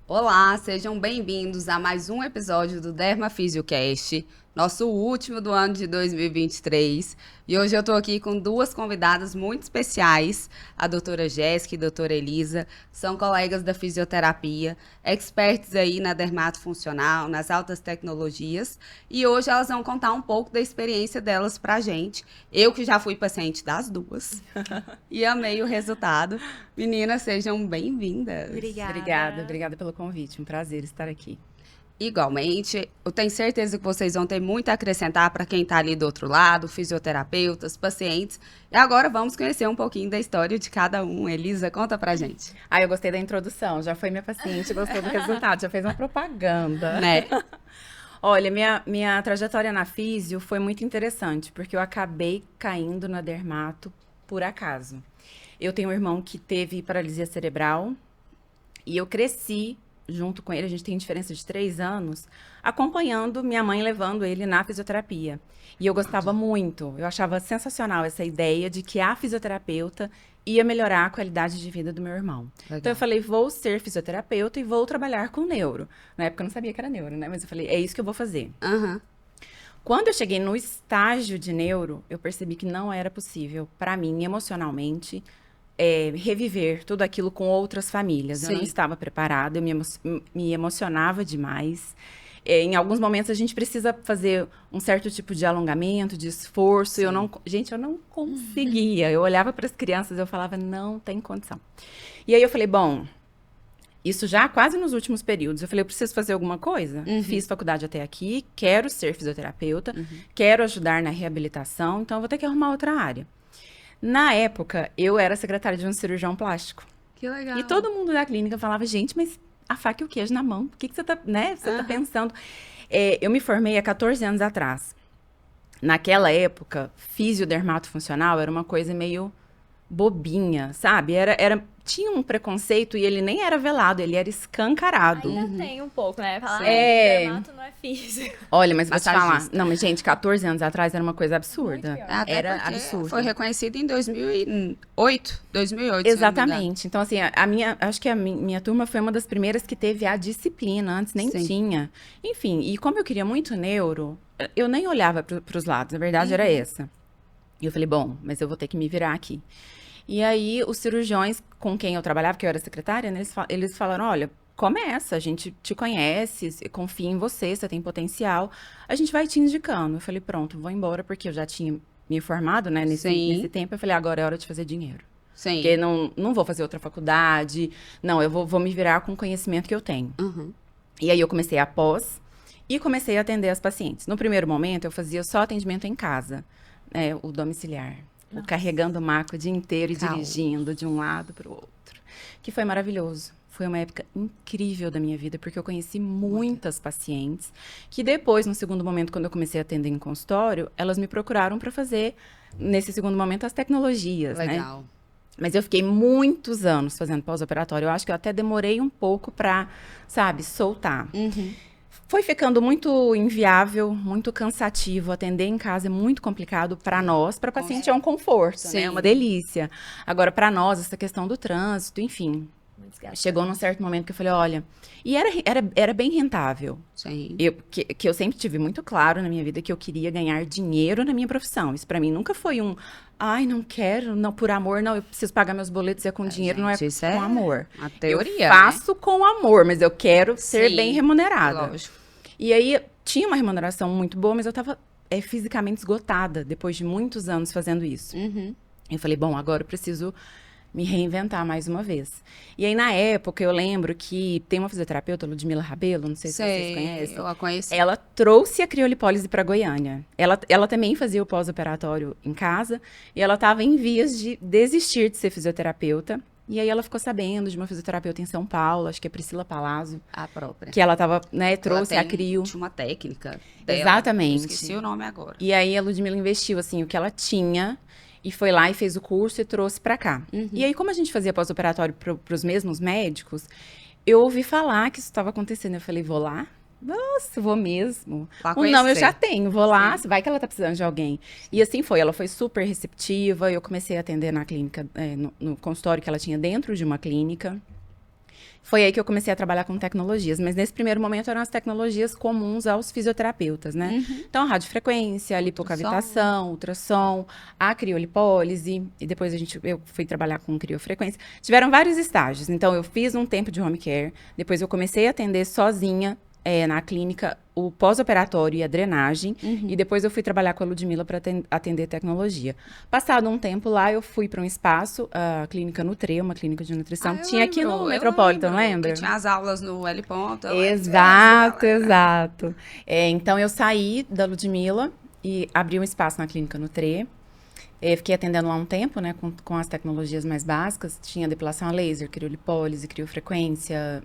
Olá, sejam bem-vindos a mais um episódio do DermaFisiocast, nosso último do ano de 2023. E hoje eu tô aqui com duas convidadas muito especiais, a doutora Jéssica e a doutora Elisa. São colegas da fisioterapia, experts aí na dermatofuncional, nas altas tecnologias. E hoje elas vão contar um pouco da experiência delas pra gente. Eu que já fui paciente das duas e amei o resultado. Meninas, sejam bem-vindas. Obrigada pelo convite. Um prazer estar aqui. Igualmente, eu tenho certeza que vocês vão ter muito a acrescentar para quem está ali do outro lado, fisioterapeutas, pacientes. E agora vamos conhecer um pouquinho da história de cada um. Elisa, conta pra gente. Eu gostei da introdução. Já foi minha paciente, gostou do resultado, já fez uma propaganda. Né? Olha, minha trajetória na físio foi muito interessante, porque eu acabei caindo na dermato por acaso. Eu tenho um irmão que teve paralisia cerebral e eu cresci junto com ele, a gente tem diferença de 3 anos, acompanhando minha mãe levando ele na fisioterapia. E eu gostava muito, eu achava sensacional essa ideia de que a fisioterapeuta ia melhorar a qualidade de vida do meu irmão. Legal. Então eu falei, vou ser fisioterapeuta e vou trabalhar com neuro. Na época eu não sabia que era neuro, né? Mas eu falei, é isso que eu vou fazer. Uhum. Quando eu cheguei no estágio de neuro, eu percebi que não era possível, para mim, emocionalmente, reviver tudo aquilo com outras famílias. Sim. Eu não estava preparada, eu me emocionava demais. Em alguns momentos a gente precisa fazer um certo tipo de alongamento, de esforço. Sim. Eu não conseguia. Eu olhava para as crianças e eu falava, não tem condição. E aí eu falei, bom, isso já quase nos últimos períodos. Eu falei, eu preciso fazer alguma coisa. Uhum. Fiz faculdade até aqui, quero ser fisioterapeuta, quero ajudar na reabilitação, então eu vou ter que arrumar outra área. Na época, eu era secretária de um cirurgião plástico. Que legal. E todo mundo da clínica falava, gente, mas a faca e o queijo na mão, o que você tá, né? Você tá pensando? Eu me formei há 14 anos atrás. Naquela época, fisiodermatofuncional era uma coisa meio bobinha, sabe? Tinha um preconceito e ele nem era velado, ele era escancarado. Ainda tem um pouco, né? Falar, dermato não é físico. Olha, mas vou te falar. Massagista. Não, mas gente, 14 anos atrás era uma coisa absurda. Muito pior. Até Era porque absurdo. foi reconhecido em 2008. 2008, se eu não me engano. Exatamente. Então, assim, acho que a minha turma foi uma das primeiras que teve a disciplina, antes nem Sim. tinha. Enfim, e como eu queria muito neuro, eu nem olhava para os lados, a verdade era essa. E eu falei, bom, mas eu vou ter que me virar aqui. E aí, os cirurgiões com quem eu trabalhava, que eu era secretária, né, eles falaram, olha, começa, a gente te conhece, confia em você, você tem potencial, a gente vai te indicando. Eu falei, pronto, vou embora, porque eu já tinha me formado, né, nesse tempo. Eu falei, agora é hora de fazer dinheiro. Sim. Porque não vou fazer outra faculdade, não, eu vou me virar com o conhecimento que eu tenho. Uhum. E aí, eu comecei a pós e comecei a atender as pacientes. No primeiro momento, eu fazia só atendimento em casa, né, o domiciliar. O carregando maca o dia inteiro e Calma. dirigindo de um lado para o outro. Que foi maravilhoso. Foi uma época incrível da minha vida, porque eu conheci muitas pacientes que depois, no segundo momento, quando eu comecei a atender em consultório, elas me procuraram para fazer, nesse segundo momento, as tecnologias, né? Legal. Mas eu fiquei muitos anos fazendo pós-operatório. Eu acho que eu até demorei um pouco para, sabe, soltar. Uhum. Foi ficando muito inviável, muito cansativo. Atender em casa é muito complicado para nós. Para paciente é um conforto, Sim. né? É uma delícia. Agora, para nós, essa questão do trânsito, enfim. Muito desgastante. Chegou num certo momento que eu falei, olha... E era bem rentável. Sim. Que eu sempre tive muito claro na minha vida que eu queria ganhar dinheiro na minha profissão. Isso para mim nunca foi ai, não quero, não por amor, não, eu preciso pagar meus boletos, é com dinheiro, não é gente, isso com é amor. a teoria, Eu faço com amor, mas eu quero ser Sim, bem remunerada. Lógico. E aí, tinha uma remuneração muito boa, mas eu tava fisicamente esgotada, depois de muitos anos fazendo isso. Uhum. Eu falei, bom, agora eu preciso me reinventar mais uma vez. E aí, na época, eu lembro que tem uma fisioterapeuta, Ludmila Rabelo, não sei se vocês conhecem. Eu a conheci. Ela trouxe a criolipólise para Goiânia. Ela também fazia o pós-operatório em casa, e ela estava em vias de desistir de ser fisioterapeuta. E aí ela ficou sabendo de uma fisioterapeuta em São Paulo, acho que é Priscila Palazzo, A própria. que ela tava, né, trouxe Ela a crio. tinha uma técnica dela. Exatamente. Eu esqueci o nome agora. E aí a Ludmila investiu, assim, o que ela tinha, e foi lá e fez o curso e trouxe pra cá. E aí, como a gente fazia pós-operatório pros mesmos médicos, eu ouvi falar que isso estava acontecendo. Eu falei, vou lá. Nossa, vou mesmo. Lá Um não, eu conhecer. já tenho, vou lá, vai que ela tá precisando de alguém. E assim foi, ela foi super receptiva, eu comecei a atender na clínica, no consultório que ela tinha dentro de uma clínica. Foi aí que eu comecei a trabalhar com tecnologias, mas nesse primeiro momento eram as tecnologias comuns aos fisioterapeutas, né? Então, radiofrequência, lipocavitação, ultrassom, a criolipólise, e depois eu fui trabalhar com criofrequência. Tiveram vários estágios, então eu fiz um tempo de home care, depois eu comecei a atender sozinha, na clínica, o pós-operatório e a drenagem. E depois eu fui trabalhar com a Ludmila para atender tecnologia. Passado um tempo lá, eu fui para um espaço, a clínica Nutre, uma clínica de nutrição. Eu Tinha aqui lembro, no eu Metropolitan, lembro lembra? que tinha as aulas no L. Ponto. Exato, exato. Então eu saí da Ludmila e abri um espaço na clínica Nutre. Fiquei atendendo lá um tempo, né, com as tecnologias mais básicas. Tinha depilação a laser, criolipólise, criofrequência,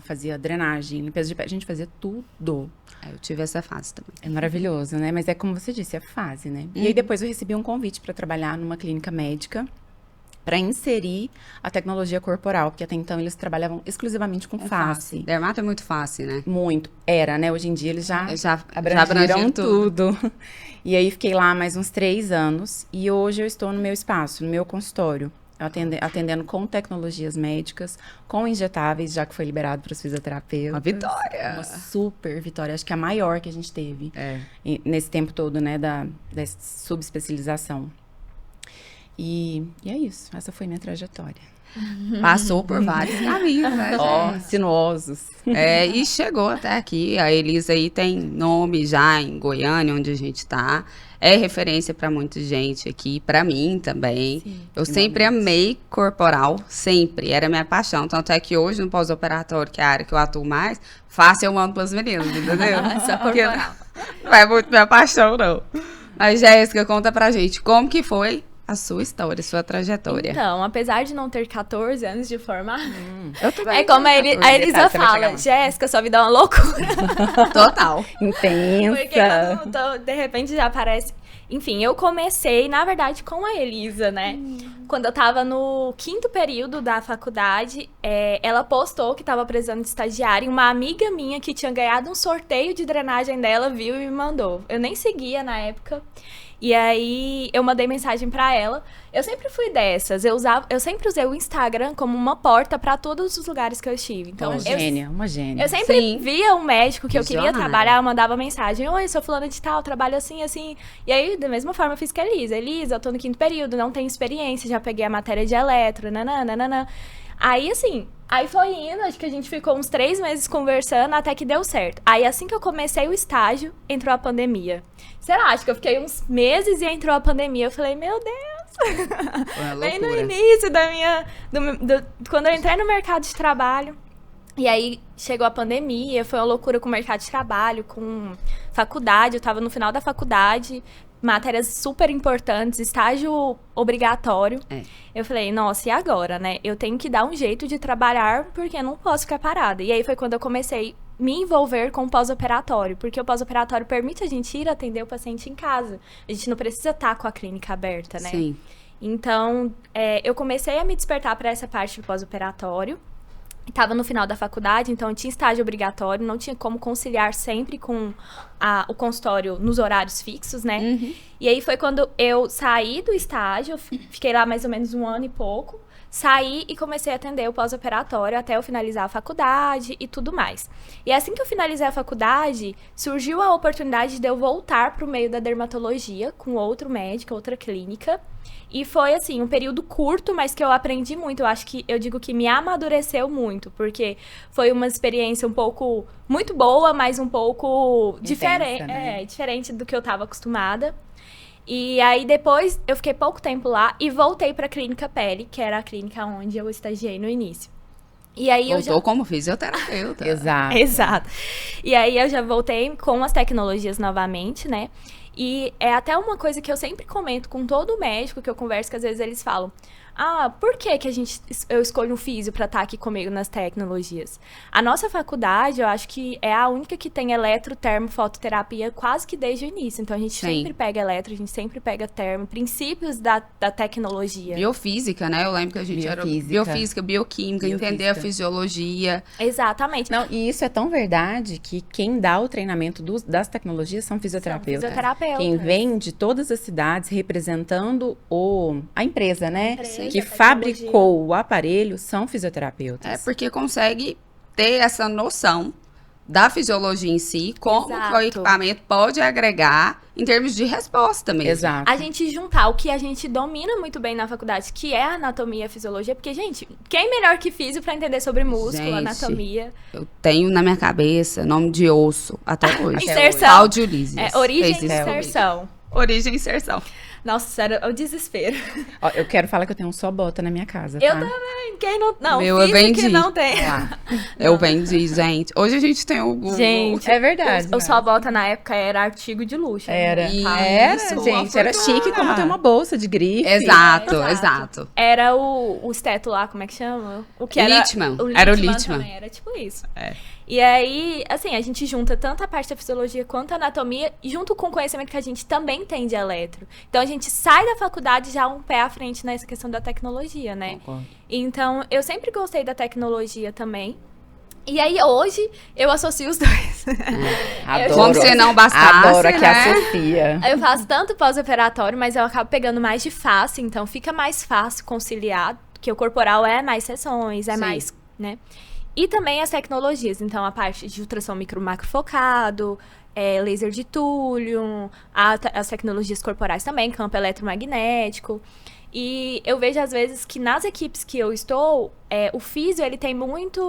fazia drenagem, limpeza de pele. A gente fazia tudo. Eu tive essa fase também. É maravilhoso, né? Mas é como você disse, é fase, né? E aí depois eu recebi um convite para trabalhar numa clínica médica para inserir a tecnologia corporal, porque até então eles trabalhavam exclusivamente com face. Dermato é muito fácil, né? Muito. Era, né? Hoje em dia eles já abrangiram abrangiram tudo. E aí fiquei lá mais uns 3 anos. E hoje eu estou no meu espaço, no meu consultório. Atendendo com tecnologias médicas, com injetáveis, já que foi liberado para os fisioterapeutas. Uma vitória. Uma super vitória. Acho que é a maior que a gente teve nesse tempo todo, né? Da subespecialização. E é isso. Essa foi minha trajetória. Passou por vários caminhos, né? Sinuosos. E chegou até aqui. A Elisa aí tem nome já em Goiânia, onde a gente tá. É referência para muita gente aqui, para mim também. Sim. Eu sempre amei corporal, sempre. Era minha paixão. Tanto é que hoje, no pós-operatório, que é a área que eu atuo mais, faço eu mando pras meninas, entendeu? Só corporal. Não é muito minha paixão, não. Mas, Jéssica, conta pra gente como que foi a sua história, sua trajetória. Então, apesar de não ter 14 anos de formar, Eu também. é como a Elisa você vai fala, chegar lá. Jéssica, sua vida é uma loucura. Total. Porque Intensa. de repente já aparece... Enfim, eu comecei, na verdade, com a Elisa, né? Quando eu tava no 5º período da faculdade, ela postou que tava precisando de estagiária e uma amiga minha que tinha ganhado um sorteio de drenagem dela viu e me mandou. Eu nem seguia na época. E aí, eu mandei mensagem pra ela. Eu sempre fui dessas. Eu sempre usei o Instagram como uma porta pra todos os lugares que eu estive. Então, Uma gênia. eu sempre Sim. via um médico que eu queria Visionária. trabalhar, eu mandava mensagem. Oi, sou fulana de tal, trabalho assim, assim. E aí, da mesma forma, eu fiz com a Elisa. Elisa, eu tô no 5º período, não tenho experiência, já peguei a matéria de eletro, nananana. Aí, assim, aí foi indo, acho que a gente ficou uns 3 meses conversando até que deu certo. Aí, assim que eu comecei o estágio, entrou a pandemia. Sei lá, acho que eu fiquei uns meses e entrou a pandemia. Eu falei, meu Deus! Foi uma Bem no loucura. início da minha... quando eu entrei no mercado de trabalho. E aí, chegou a pandemia, foi uma loucura com o mercado de trabalho, com faculdade. Eu tava no final da faculdade, matérias super importantes, estágio obrigatório. Eu falei, nossa, e agora, né? Eu tenho que dar um jeito de trabalhar, porque eu não posso ficar parada. E aí foi quando eu comecei a me envolver com o pós-operatório, porque o pós-operatório permite a gente ir atender o paciente em casa. A gente não precisa estar com a clínica aberta, né? Sim. Então, eu comecei a me despertar para essa parte do pós-operatório. Estava no final da faculdade, então eu tinha estágio obrigatório, não tinha como conciliar sempre com o consultório nos horários fixos, né? E aí foi quando eu saí do estágio, fiquei lá mais ou menos 1 ano e pouco, saí e comecei a atender o pós-operatório até eu finalizar a faculdade e tudo mais. E assim que eu finalizei a faculdade, surgiu a oportunidade de eu voltar para o meio da dermatologia com outro médico, outra clínica. E foi, assim, um período curto, mas que eu aprendi muito. Eu acho que, eu digo que me amadureceu muito, porque foi uma experiência um pouco, muito boa, mas um pouco diferente, né? Diferente do que eu estava acostumada. E aí, depois, eu fiquei pouco tempo lá e voltei pra Clínica Pele, que era a clínica onde eu estagiei no início. E aí Voltou como fisioterapeuta. Exato. Exato. E aí, eu já voltei com as tecnologias novamente, né? E é até uma coisa que eu sempre comento com todo médico que eu converso, que às vezes eles falam, por que eu escolho um físio para estar aqui comigo nas tecnologias? A nossa faculdade, eu acho que é a única que tem eletro, termo, fototerapia quase que desde o início. Então, a gente sempre pega eletro, a gente sempre pega termo, princípios da tecnologia. Biofísica, né? Eu lembro que a gente era biofísica, bioquímica, entender a fisiologia. Exatamente. Não, e isso é tão verdade que quem dá o treinamento das tecnologias são fisioterapeutas. Quem vem de todas as cidades representando a empresa, né? Que fabricou o aparelho são fisioterapeutas. É porque consegue ter essa noção da fisiologia em si, como que o equipamento pode agregar em termos de resposta mesmo. Exato. A gente juntar o que a gente domina muito bem na faculdade, que é a anatomia e a fisiologia, porque, gente, quem melhor que físio pra entender sobre músculo, anatomia? Eu tenho na minha cabeça nome de osso até hoje. Inserção. Audiolísis. Origem e inserção. Origem e inserção. Nossa, sério, é o desespero. Ó, eu quero falar que eu tenho um só bota na minha casa, Eu tá? também. Quem não... Não, Meu, eu vendi. Que não tem. Eu vendi, gente. Hoje a gente tem o Google. Gente, é verdade. O só bota na época era artigo de luxo. Era. Né? Gente. Era chique como ter uma bolsa de grife. Exato. Era o esteto lá, como é que chama? O que Littmann. Era o Littmann. também, era tipo isso. E aí, assim, a gente junta tanto a parte da fisiologia quanto a anatomia, junto com o conhecimento que a gente também tem de eletro. Então, a gente sai da faculdade já um pé à frente nessa questão da tecnologia, né? Concordo. Então, eu sempre gostei da tecnologia também. E aí, hoje, eu associo os dois. Adoro. Como se não bastasse, Adoro aqui né? a Sofia. Eu faço tanto pós-operatório, mas eu acabo pegando mais de face, então fica mais fácil conciliar, porque o corporal é mais sessões, é mais, né? E também as tecnologias, então a parte de ultrassom micro-macro focado, laser de túlio, as tecnologias corporais também, campo eletromagnético. E eu vejo, às vezes, que nas equipes que eu estou, o físio, ele tem muita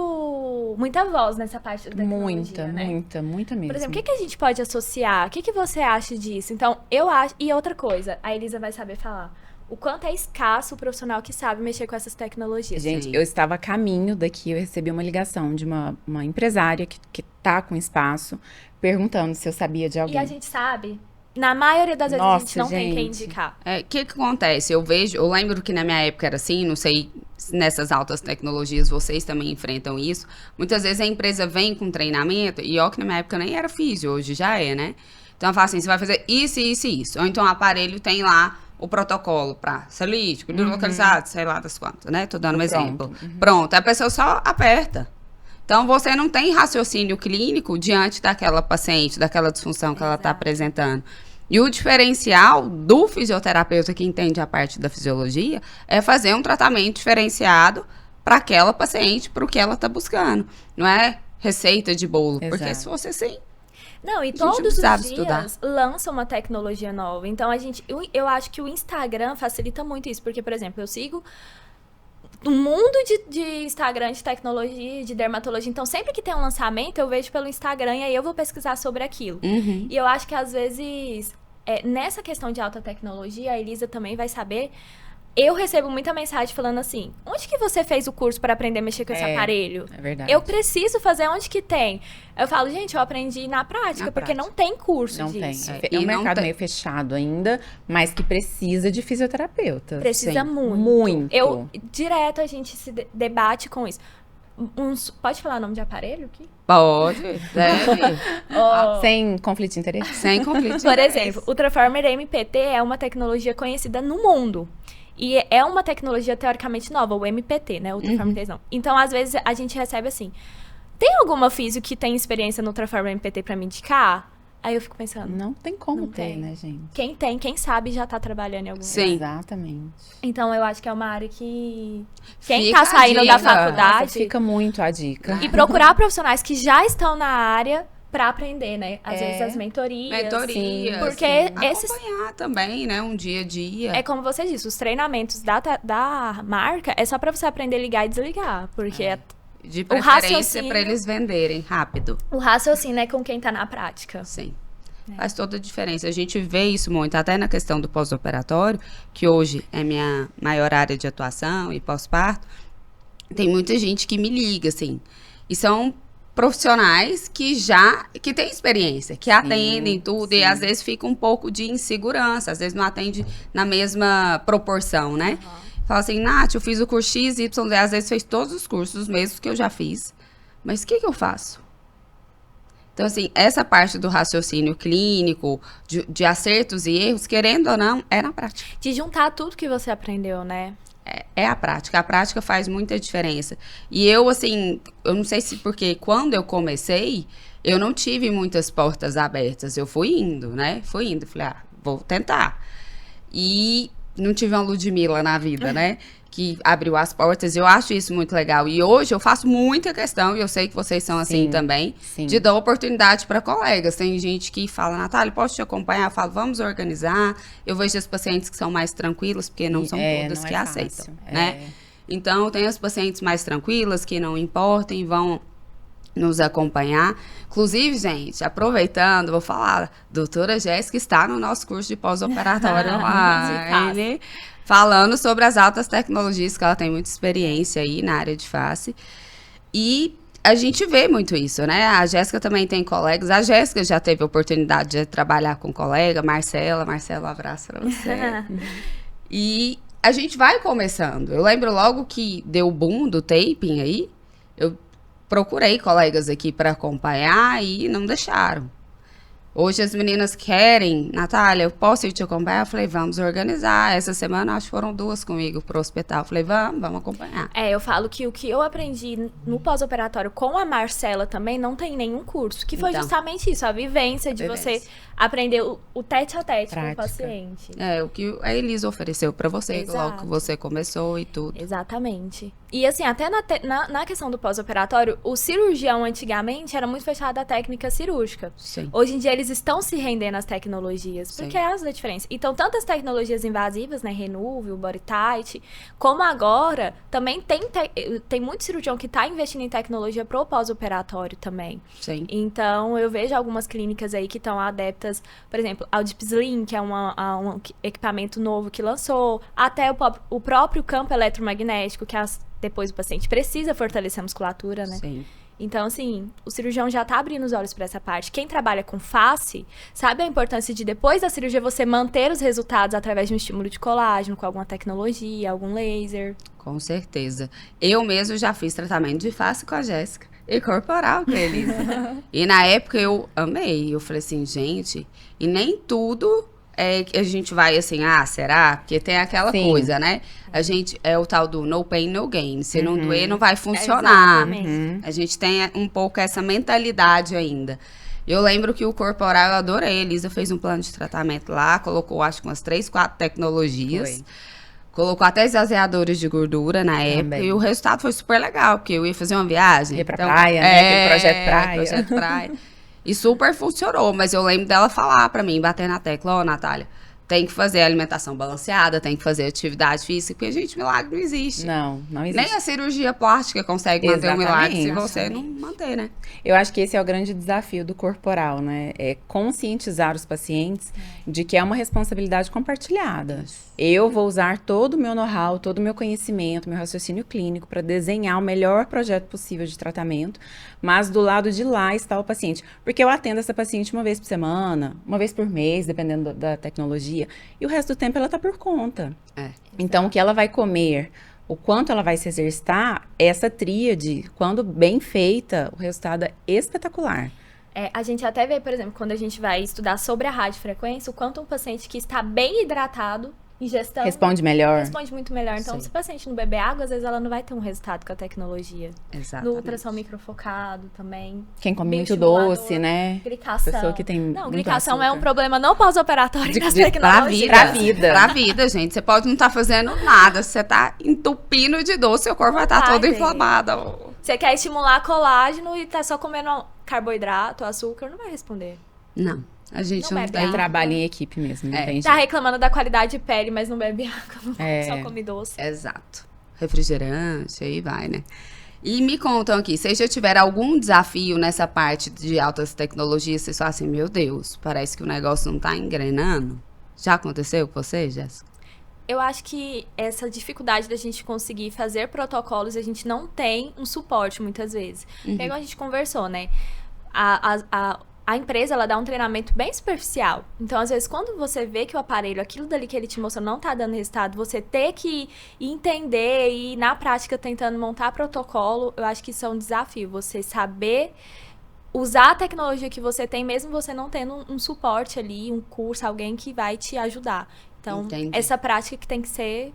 voz nessa parte da tecnologia, muita mesmo. Por exemplo, o que a gente pode associar? O que você acha disso? Então, eu acho... E outra coisa, a Elisa vai saber falar. O quanto é escasso o profissional que sabe mexer com essas tecnologias. Gente, eu estava a caminho daqui, eu recebi uma ligação de uma empresária que tá com espaço, perguntando se eu sabia de alguém. E a gente sabe... Na maioria das vezes, a gente não tem quem indicar. O que acontece? Eu lembro que na minha época era assim, não sei, nessas altas tecnologias vocês também enfrentam isso. Muitas vezes a empresa vem com treinamento, e ó que na minha época nem era físio, hoje já é, né? Então ela fala assim, você vai fazer isso, isso e isso. Ou então o aparelho tem lá o protocolo para celítico, localizado, sei lá das quantas, né? Tô dando um exemplo. Pronto, a pessoa só aperta. Então, você não tem raciocínio clínico diante daquela paciente, daquela disfunção que ela está apresentando. E o diferencial do fisioterapeuta que entende a parte da fisiologia é fazer um tratamento diferenciado para aquela paciente, para o que ela está buscando. Não é receita de bolo, porque se fosse assim... Não, e todos os dias lança uma tecnologia nova. Então, eu acho que o Instagram facilita muito isso. Porque, por exemplo, eu sigo... um mundo de Instagram, de tecnologia, de dermatologia. Então, sempre que tem um lançamento, eu vejo pelo Instagram e aí eu vou pesquisar sobre aquilo. E eu acho que, às vezes, nessa questão de alta tecnologia, a Elisa também vai saber... Eu recebo muita mensagem falando assim, onde que você fez o curso para aprender a mexer com esse aparelho? É verdade. Eu preciso fazer onde que tem. Eu falo, gente, eu aprendi na prática, porque não tem curso disso. Não tem. É um mercado meio fechado ainda, mas que precisa de fisioterapeutas. Precisa muito. Direto a gente se debate com isso. Pode falar o nome de aparelho aqui? Pode, deve. Sem conflito de interesse? Sem conflito de Por interesse. exemplo, o Ultraformer MPT é uma tecnologia conhecida no mundo. E é uma tecnologia teoricamente nova, o MPT, né? O Ultraformer TT não. Então, às vezes, a gente recebe assim... Tem alguma físio que tem experiência no Ultraformer MPT pra me indicar? Aí eu fico pensando... Não tem como ter, né, gente? Quem sabe já tá trabalhando em algum Sim. lugar. Exatamente. Então, eu acho que é uma área que... Quem Fica tá saindo a da dica. faculdade... Nossa, fica muito a dica. E procurar profissionais que já estão na área pra aprender, né? Às vezes as mentorias. Mentorias. Porque acompanhar também, né? Um dia a dia. É como você disse, os treinamentos da marca é só pra você aprender a ligar e desligar. Porque de preferência para eles venderem rápido. O raciocínio é com quem tá na prática. Sim. Faz toda a diferença. A gente vê isso muito, até na questão do pós-operatório, que hoje é minha maior área de atuação e pós-parto. Tem muita gente que me liga, assim. E são profissionais que têm experiência, que atendem tudo, e às vezes fica um pouco de insegurança, às vezes não atende na mesma proporção, né? Fala assim, Nath, eu fiz o curso X, Y, Z, às vezes fez todos os cursos, os mesmos que eu já fiz. Mas o que eu faço? Então, assim, essa parte do raciocínio clínico, de acertos e erros, querendo ou não, é na prática. De juntar tudo que você aprendeu, né? É a prática. A prática faz muita diferença. E eu, assim, eu não sei se porque quando eu comecei, eu não tive muitas portas abertas. Eu fui indo, né? Fui indo. Falei, vou tentar. E não tive uma Ludmilla na vida, né? Que abriu as portas. Eu acho isso muito legal. E hoje eu faço muita questão, e eu sei que vocês são assim também, de dar oportunidade para colegas. Tem gente que fala, Natália, posso te acompanhar? Eu falo, vamos organizar. Eu vejo as pacientes que são mais tranquilas, porque não são todas não que fácil. aceitam, né? Então, tem as pacientes mais tranquilas, que não importam, vão nos acompanhar. Inclusive, gente, aproveitando, vou falar, doutora Jéssica está no nosso curso de pós-operatório online, falando sobre as altas tecnologias, que ela tem muita experiência aí na área de face. E a gente vê muito isso, né? A Jéssica também tem colegas. A Jéssica já teve a oportunidade de trabalhar com colega, Marcela, um abraço pra você. E a gente vai começando. Eu lembro logo que deu o boom do taping aí, eu procurei colegas aqui para acompanhar e não deixaram. Hoje as meninas querem, Natália, eu posso ir te acompanhar? Eu falei, vamos organizar. Essa semana, acho que foram 2 comigo pro hospital. Eu falei, vamos acompanhar. Eu falo que o que eu aprendi no pós-operatório com a Marcela também não tem nenhum curso. Que foi justamente isso, a vivência de você aprender o tete-a-tete com o paciente. O que a Elisa ofereceu para você, logo que você começou e tudo. Exatamente. E assim, até na questão do pós-operatório, o cirurgião antigamente era muito fechado à técnica cirúrgica. Sim. Hoje em dia eles estão se rendendo às tecnologias, porque é essa a diferença. Então, tanto as tecnologias invasivas, né, Renúvel, Body Tight, como agora, também tem muito cirurgião que está investindo em tecnologia pro pós-operatório também. Sim. Então, eu vejo algumas clínicas aí que estão adeptas, por exemplo, ao Deep Slim, que é um equipamento novo que lançou, até o próprio campo eletromagnético, que depois o paciente precisa fortalecer a musculatura, né? Sim. Então, assim, o cirurgião já tá abrindo os olhos para essa parte. Quem trabalha com face sabe a importância de, depois da cirurgia, você manter os resultados através de um estímulo de colágeno, com alguma tecnologia, algum laser. Com certeza. Eu mesmo já fiz tratamento de face com a Jéssica e corporal com a Elisa. E na época eu amei. Eu falei assim, gente, e nem tudo a gente vai assim, será? Porque tem aquela coisa, né? A gente, é o tal do no pain, no gain. Se não doer, não vai funcionar. A gente tem um pouco essa mentalidade ainda. Eu lembro que o corporal, eu adorei. A Elisa fez um plano de tratamento lá, colocou acho que umas 3, 4 tecnologias. Colocou até esvaziadores de gordura na época. E o resultado foi super legal, porque eu ia fazer uma viagem. Ia pra praia, né? Aquele projeto praia. E super funcionou, mas eu lembro dela falar pra mim, bater na tecla, Natália, tem que fazer alimentação balanceada, tem que fazer atividade física, porque, gente, milagre não existe. Não existe. Nem a cirurgia plástica consegue manter um milagre se você não manter, né? Eu acho que esse é o grande desafio do corporal, né? É conscientizar os pacientes de que é uma responsabilidade compartilhada. Eu vou usar todo o meu know-how, todo o meu conhecimento, meu raciocínio clínico para desenhar o melhor projeto possível de tratamento, mas do lado de lá está o paciente. Porque eu atendo essa paciente uma vez por semana, uma vez por mês, dependendo da tecnologia, e o resto do tempo ela está por conta. Então, o que ela vai comer, o quanto ela vai se exercitar, essa tríade, quando bem feita, o resultado é espetacular. A gente até vê, por exemplo, quando a gente vai estudar sobre a radiofrequência, o quanto um paciente que está bem hidratado, ingestão... Responde melhor. Responde muito melhor. Então, se o paciente não beber água, às vezes ela não vai ter um resultado com a tecnologia. Exatamente. No ultrassom microfocado também. Quem come muito doce, né? Glicação. Pessoa que tem glicação é um problema não pós-operatório nas tecnologias. Pra vida, gente. Você pode não estar fazendo nada. Se você tá entupindo de doce, seu corpo vai estar todo inflamado. Você quer estimular colágeno e tá só comendo carboidrato, açúcar, não vai responder. Não. A gente não tem trabalho em equipe mesmo. Tá reclamando da qualidade de pele, mas não bebe água, só come doce. Exato. Refrigerante, aí vai, né? E me contam aqui, vocês já tiveram algum desafio nessa parte de altas tecnologias? Vocês falam assim, meu Deus, parece que o negócio não tá engrenando. Já aconteceu com você, Jéssica? Eu acho que essa dificuldade da gente conseguir fazer protocolos, a gente não tem um suporte muitas vezes. Igual a gente conversou, né? a empresa, ela dá um treinamento bem superficial. Então, às vezes, quando você vê que o aparelho, aquilo dali que ele te mostrou não tá dando resultado, você ter que entender e ir na prática tentando montar protocolo, eu acho que isso é um desafio. Você saber usar a tecnologia que você tem, mesmo você não tendo um suporte ali, um curso, alguém que vai te ajudar. Então, Entendi. essa prática que tem que ser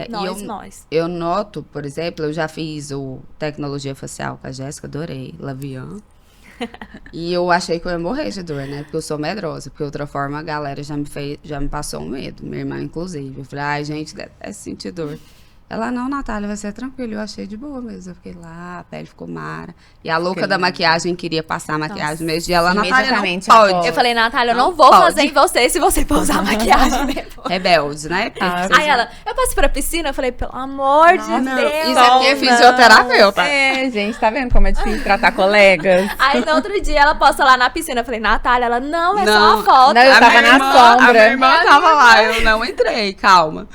nós. Eu noto, por exemplo, eu já fiz o tecnologia facial com a Jéssica, adorei, Lavian. E eu achei que eu ia morrer de dor, né? Porque eu sou medrosa. Porque outra forma a galera já me passou um medo. Minha irmã, inclusive. Eu falei, ai, gente, é sentir dor. Ela, não, Natália, vai ser tranquilo. Eu achei de boa mesmo. Eu fiquei lá, a pele ficou mara. E a louca da maquiagem queria passar a maquiagem mesmo. E ela, Natália, não Imediatamente pode. após. Eu falei, Natália, eu não Não vou pode. fazer em você se você for usar maquiagem mesmo. Rebelde, né? Aí ela, eu posso ir pra piscina? Eu falei, pelo amor de Deus. Isso aqui é fisioterapeuta. É, gente, tá vendo como é difícil tratar colegas? Aí no outro dia ela posta lá na piscina. Eu falei, Natália, ela, não, é só Não. uma foto. Não, eu tava na sombra. A minha irmã tava lá, eu não entrei, calma.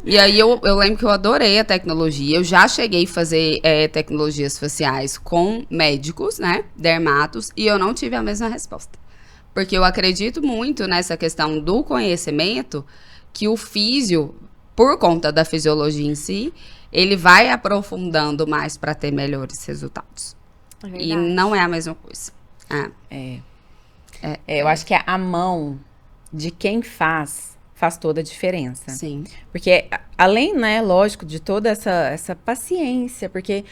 E aí eu lembro que eu adorei a tecnologia. Eu já cheguei a fazer tecnologias faciais com médicos, né? Dermatos, e eu não tive a mesma resposta. Porque eu acredito muito nessa questão do conhecimento que o físio, por conta da fisiologia em si, ele vai aprofundando mais para ter melhores resultados. E não é a mesma coisa. Eu acho que a mão de quem faz toda a diferença. Sim. Porque, além, né, lógico, de toda essa paciência, porque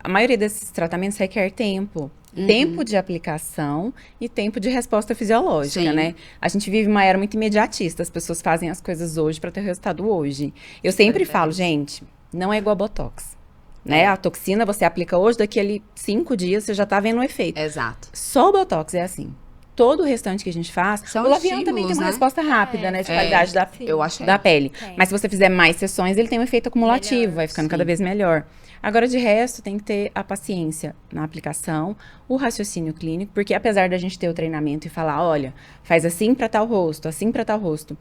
a maioria desses tratamentos requer tempo. Tempo de aplicação e tempo de resposta fisiológica, Sim. né? A gente vive uma era muito imediatista, as pessoas fazem as coisas hoje para ter o resultado hoje. Eu sempre falo, gente, não é igual Botox, né? A toxina você aplica hoje, daqui a 5 dias você já tá vendo o efeito. Exato. Só o Botox é assim. Todo o restante que a gente faz, São o Lavian também tem estímulos, uma né? resposta rápida, né? De qualidade da, Eu achei. da pele. Tem. Mas se você fizer mais sessões, ele tem um efeito acumulativo, Melhor, vai ficando sim. cada vez melhor. Agora, de resto, tem que ter a paciência na aplicação, o raciocínio clínico, porque apesar da gente ter o treinamento e falar, olha, faz assim para tal rosto, assim para tal rosto,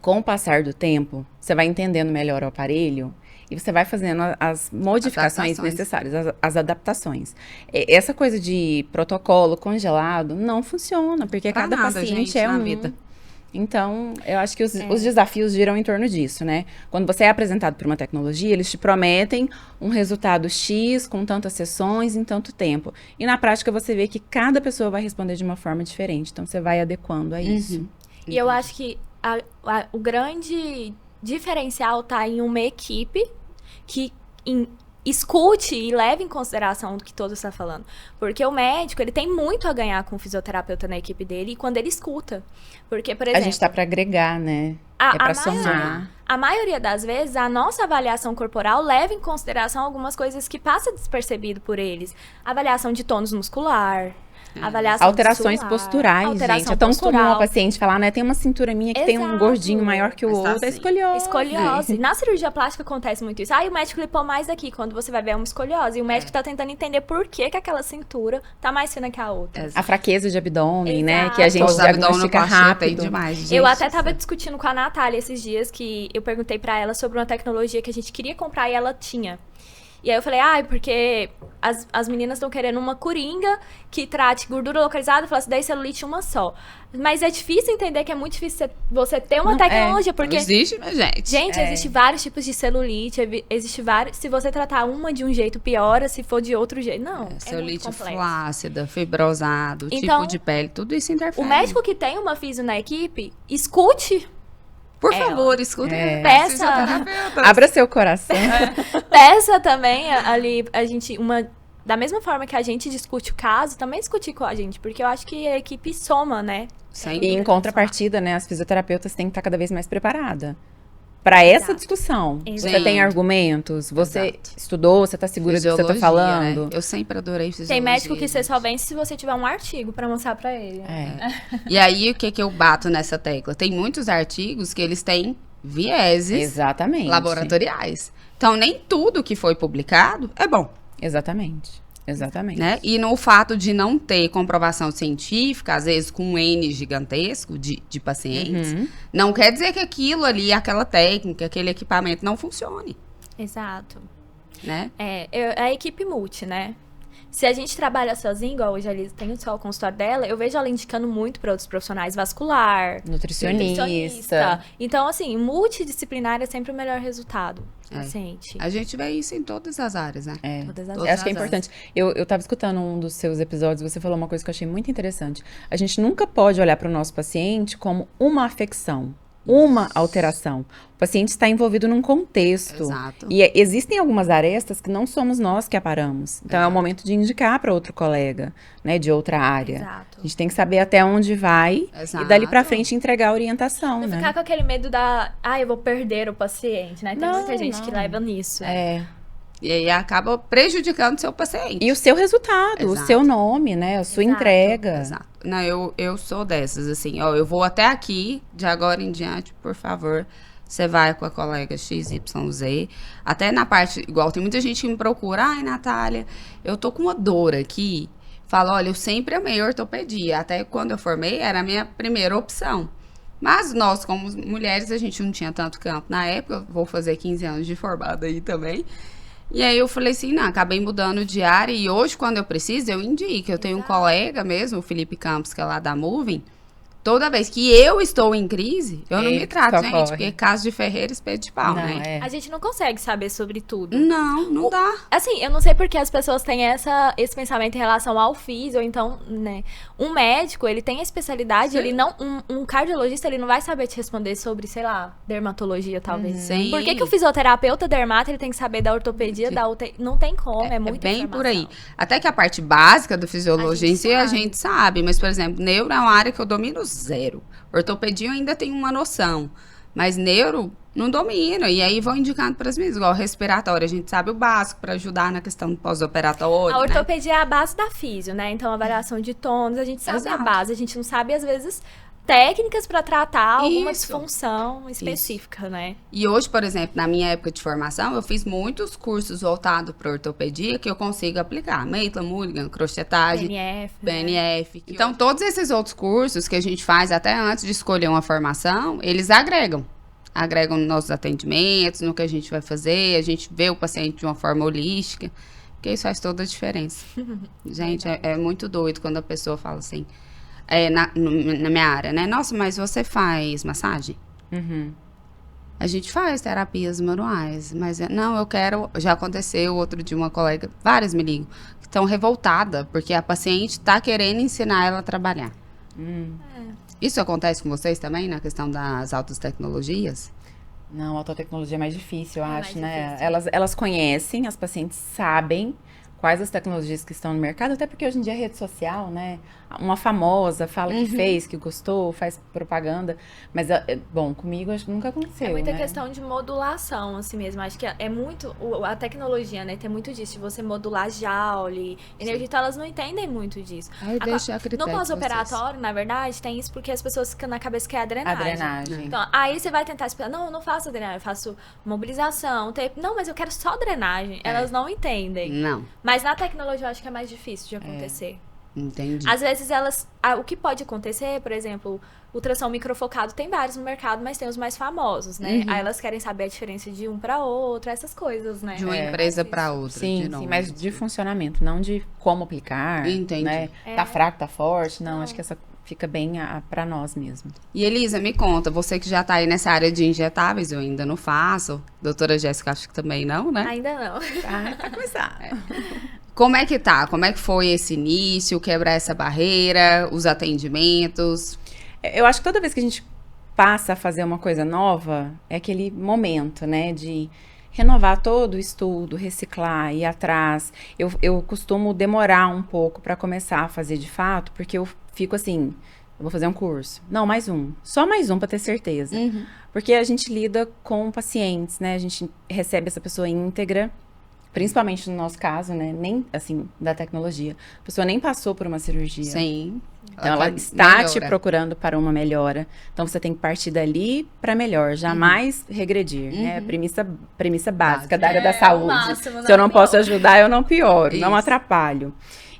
com o passar do tempo, você vai entendendo melhor o aparelho e você vai fazendo as modificações Adaptações. necessárias, as adaptações. Essa coisa de protocolo congelado não funciona, porque Pra cada nada, paciente gente, é na um. vida. Então, eu acho que os desafios giram em torno disso, né? Quando você é apresentado por uma tecnologia, eles te prometem um resultado X com tantas sessões em tanto tempo. E na prática você vê que cada pessoa vai responder de uma forma diferente. Então, você vai adequando a isso. E eu acho que o grande diferencial tá em uma equipe que escute e leve em consideração o que todos estão falando. Porque o médico, ele tem muito a ganhar com o fisioterapeuta na equipe dele e quando ele escuta. Porque, por A exemplo... gente tá para agregar, né? É para somar. A maioria das vezes, a nossa avaliação corporal leva em consideração algumas coisas que passa despercebido por eles. Avaliação de tônus muscular, avaliação Alterações muscular, posturais, alteração gente. É tão comum postural. a paciente falar, né? Tem uma cintura minha que tem um Exato. gordinho maior que o Mas tá outro. É assim. escoliose. Escoliose. Na cirurgia plástica acontece muito isso. O médico lipou mais daqui. Quando você vai ver, é uma escoliose. E o médico tá tentando entender por que aquela cintura tá mais fina que a outra. A fraqueza de abdômen, né? Exato. Que a gente Os diagnostica abdominoplastia tem rápido. demais, gente. Eu até tava discutindo com a Natália esses dias que eu perguntei pra ela sobre uma tecnologia que a gente queria comprar e ela tinha. E aí eu falei, porque as meninas estão querendo uma coringa que trate gordura localizada, flacidez, celulite uma só. Mas é difícil entender que é muito difícil você ter uma Não, tecnologia, porque... Não existe, minha gente. Gente, existe vários tipos de celulite, existe vários... Se você tratar uma de um jeito, piora, se for de outro jeito. Não, é muito Celulite complexo. flácida, fibrosado, Então, tipo de pele, tudo isso interfere. O médico que tem uma fisio na equipe, escute, Por favor, escuta. Peça. Abra seu coração. peça também ali, da mesma forma que a gente discute o caso, também discutir com a gente, porque eu acho que a equipe soma, né? Sem E em contrapartida, né? As fisioterapeutas têm que estar cada vez mais preparadas para essa Exato. discussão. Exato. Você tem argumentos, você Exato. estudou, você tá segura do que você tá fisiologia, falando. né? Eu sempre adorei fisiologia. Tem médico que você gente. só vence se você tiver um artigo pra mostrar pra ele. E aí, o que eu bato nessa tecla? Tem muitos artigos que eles têm vieses Exatamente. laboratoriais. Então, nem tudo que foi publicado é bom, Exatamente. né? E no fato de não ter comprovação científica, às vezes com um N gigantesco de pacientes, não quer dizer que aquilo ali, aquela técnica, aquele equipamento não funcione, Exato. né? A equipe multi, né? Se a gente trabalha sozinho, igual hoje a Lisa tem só o consultório dela, eu vejo ela indicando muito para outros profissionais, vascular, Nutricionista. Então, assim, multidisciplinar é sempre o melhor resultado do paciente. A gente vê isso em todas as áreas, né? Todas as Eu acho que é as importante. Eu tava escutando um dos seus episódios, você falou uma coisa que eu achei muito interessante. A gente nunca pode olhar para o nosso paciente como uma afecção, uma alteração. O paciente está envolvido num contexto. Exato. E existem algumas arestas que não somos nós que aparamos. Então, é o momento de indicar para outro colega, né, de outra área. Exato. A gente tem que saber até onde vai Exato. e dali para frente entregar a orientação, Não né? ficar com aquele medo eu vou perder o paciente, né? Tem Não, muita gente que não. leva nisso. E aí acaba prejudicando o seu paciente. E o seu resultado, o Exato. seu nome, né? A sua Exato. entrega. Exato. Não, eu sou dessas, assim, ó, eu vou até aqui, de agora em diante, por favor, você vai com a colega XYZ, até na parte, igual, tem muita gente que me procura, ai, Natália, eu tô com uma dor aqui, falo, olha, eu sempre amei ortopedia, até quando eu formei, era a minha primeira opção. Mas nós, como mulheres, a gente não tinha tanto campo na época, eu vou fazer 15 anos de formada aí também. E aí eu falei assim, não, acabei mudando de área e hoje, quando eu preciso, eu indico. Eu tenho um colega mesmo, o Felipe Campos, que é lá da Moving. Toda vez que eu estou em crise, eu não me trato, gente, socorre. porque caso de Ferreira, espeto de pau, Não, né? A gente não consegue saber sobre tudo. Não dá. Assim, eu não sei porque as pessoas têm esse pensamento em relação ao FIS, ou então, né, um médico, ele tem a especialidade, Sim. ele não, um cardiologista, ele não vai saber te responder sobre, sei lá, dermatologia, talvez. Sim. Por que o fisioterapeuta dermato, ele tem que saber da ortopedia, da UTI? Não tem como, é muito bem por aí. Até que a parte básica do fisiologia em si, a gente sabe. Mas, por exemplo, neuro é uma área que eu domino zero. Ortopedia eu ainda tenho uma noção. Mas neuro, não domino. E aí vão indicando para as minhas, igual respiratório. A gente sabe o básico para ajudar na questão do pós-operatório, A né? ortopedia é a base da físio, né? Então, a variação de tônus, a gente sabe a Exato. base. A gente não sabe, às vezes, técnicas para tratar alguma Isso. disfunção específica, né? E hoje, por exemplo, na minha época de formação, eu fiz muitos cursos voltados para ortopedia que eu consigo aplicar. Maitland, Mulligan, crochetagem, PNF. PNF. Então, todos esses outros cursos que a gente faz até antes de escolher uma formação, eles agregam. Agregam nos nossos atendimentos, no que a gente vai fazer, a gente vê o paciente de uma forma holística, porque isso faz toda a diferença. Gente, é muito doido quando a pessoa fala assim, na minha área, né? Nossa, mas você faz massagem? Uhum. A gente faz terapias manuais, mas não, eu quero. Já aconteceu outro dia, uma colega, várias me ligam, que estão revoltadas, porque a paciente está querendo ensinar ela a trabalhar. Isso acontece com vocês também, na questão das altas tecnologias? Não, a autotecnologia é mais difícil, eu É acho, mais né? difícil. Elas conhecem, as pacientes sabem quais as tecnologias que estão no mercado, até porque hoje em dia é rede social, né? Uma famosa fala que fez, que gostou, faz propaganda. Mas, bom, comigo acho que nunca aconteceu, É muita né? questão de modulação, assim mesmo. Acho que é muito. A tecnologia, né? Tem muito disso, de você modular Joule, energia. Então, elas não entendem muito disso. Aí deixa a critério No de pós-operatório, na verdade, tem isso porque as pessoas ficam na cabeça que é a A drenagem. drenagem. Então, aí você vai tentar explicar, não, eu não faço drenagem, eu faço mobilização, tape. Não, mas eu quero só drenagem. Elas não entendem. Não, Mas na tecnologia eu acho que é mais difícil de acontecer. entendi. Às vezes o que pode acontecer, por exemplo, ultrassom microfocado tem vários no mercado, mas tem os mais famosos, né? Aí elas querem saber a diferença de um para outro, essas coisas, né? De uma empresa para outra, Sim, de novo. sim, mas de funcionamento, não de como aplicar. Entendi. Né? Tá fraco, tá forte. Não, acho que essa fica bem pra nós mesmo. E Elisa, me conta, você que já tá aí nessa área de injetáveis, eu ainda não faço. Doutora Jéssica, acho que também não, né? Ainda não. Pra começar. Como é que tá? Como é que foi esse início, quebrar essa barreira, os atendimentos? Eu acho que toda vez que a gente passa a fazer uma coisa nova, é aquele momento, né, de renovar todo o estudo, reciclar, ir atrás. Eu costumo demorar um pouco para começar a fazer de fato, porque eu fico assim, eu vou fazer um curso. Não, mais um. Só mais um para ter certeza. Porque a gente lida com pacientes, né, a gente recebe essa pessoa íntegra, principalmente no nosso caso, né, nem, assim, da tecnologia. A pessoa nem passou por uma cirurgia. Sim. Então, ela quer está te melhora. procurando para uma melhora. Então, você tem que partir dali para melhor, jamais regredir, né? Premissa básica da área da o saúde. máximo, Se eu não não posso ajudar, eu não pioro, não Isso. atrapalho.